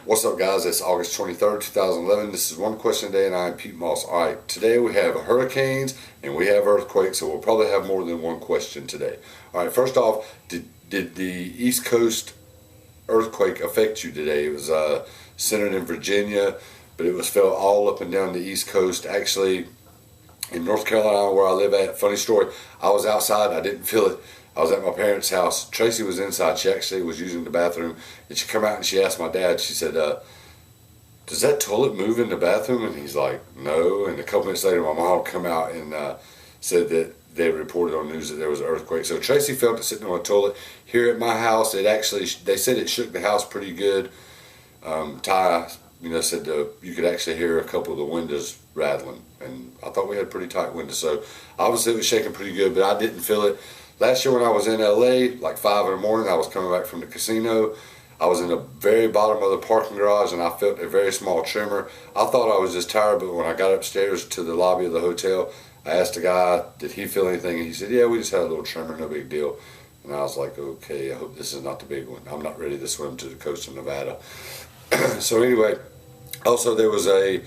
What's up, guys? It's August 23rd, 2011. This is One Question a Day, and I'm Pete Moss. Alright, today we have hurricanes and we have earthquakes, so we'll probably have more than one question today. Alright, first off, did the East Coast earthquake affect you today? It was centered in Virginia, but it was felt all up and down the East Coast. Actually, in North Carolina, where I live at, funny story, I was outside, I didn't feel it. I was at my parents' house. Tracy was inside. She actually was using the bathroom, and she come out and she asked my dad, she said, does that toilet move in the bathroom? And he's like, no. And a couple minutes later, my mom come out and said that they reported on news that there was an earthquake. So Tracy felt it sitting on a toilet. Here at my house, it actually, they said it shook the house pretty good. Ty, said you could actually hear a couple of the windows rattling, and I thought we had pretty tight windows. So obviously it was shaking pretty good, but I didn't feel it. Last year when I was in LA, like 5 in the morning, I was coming back from the casino. I was in the very bottom of the parking garage and I felt a very small tremor. I thought I was just tired, but when I got upstairs to the lobby of the hotel, I asked the guy, did he feel anything? And he said, yeah, we just had a little tremor, no big deal. And I was like, okay, I hope this is not the big one. I'm not ready to swim to the coast of Nevada. So anyway, also there was a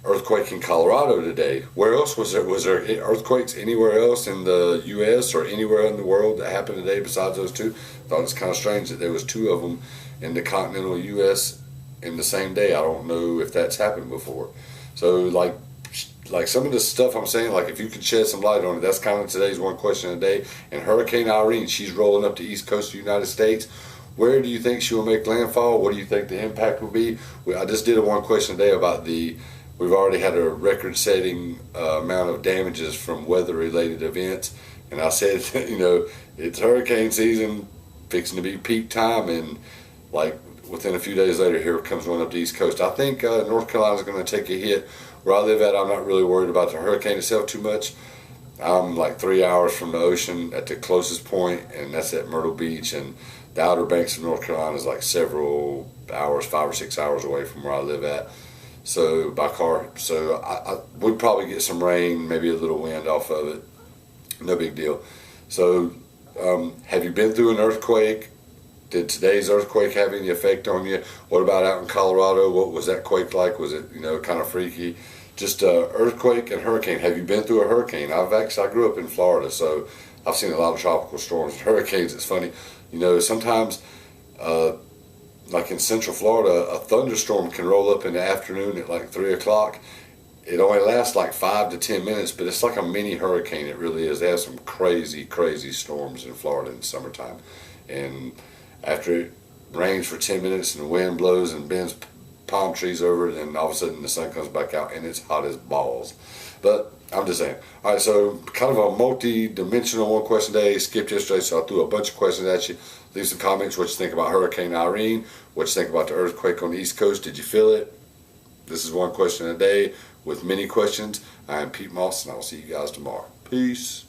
earthquake in Colorado today. Where else was there? Was there earthquakes anywhere else in the U.S. or anywhere in the world that happened today besides those two? I thought it's kind of strange that there was two of them in the continental U.S. in the same day. I don't know if that's happened before. So like some of the stuff I'm saying, like if you could shed some light on it, that's kind of today's One Question a Day. And Hurricane Irene, she's rolling up the east coast of the United States. Where do you think she will make landfall? What do you think the impact will be? I just did a One Question a Day about we've already had a record-setting amount of damages from weather-related events, and I said, it's hurricane season, fixing to be peak time, and like within a few days later, here comes one up the East Coast. I think North Carolina's going to take a hit. Where I live at, I'm not really worried about the hurricane itself too much. I'm like 3 hours from the ocean at the closest point, and that's at Myrtle Beach, and the Outer Banks of North Carolina is like several hours, 5 or 6 hours away from where I live at. So by car, so I would probably get some rain, maybe a little wind off of it. No big deal. So have you been through an earthquake? Did today's earthquake have any effect on you? What about out in Colorado? What was that quake like? Was it kind of freaky? Just earthquake and hurricane. Have you been through a hurricane? I grew up in Florida, so I've seen a lot of tropical storms. Hurricanes, it's funny. Sometimes like in Central Florida, a thunderstorm can roll up in the afternoon at like 3 o'clock. It only lasts like 5 to 10 minutes, but it's like a mini hurricane. It really is. They have some crazy, crazy storms in Florida in the summertime. And after it rains for 10 minutes and the wind blows and bends palm trees over, then all of a sudden the sun comes back out and it's hot as balls. But I'm just saying. All right, so kind of a multi-dimensional One Question a Day. Skipped yesterday, so I threw a bunch of questions at you. Leave some comments what you think about Hurricane Irene, what you think about the earthquake on the East Coast. Did you feel it? This is One Question a Day with many questions. I'm Pete Moss, and I will see you guys tomorrow. Peace.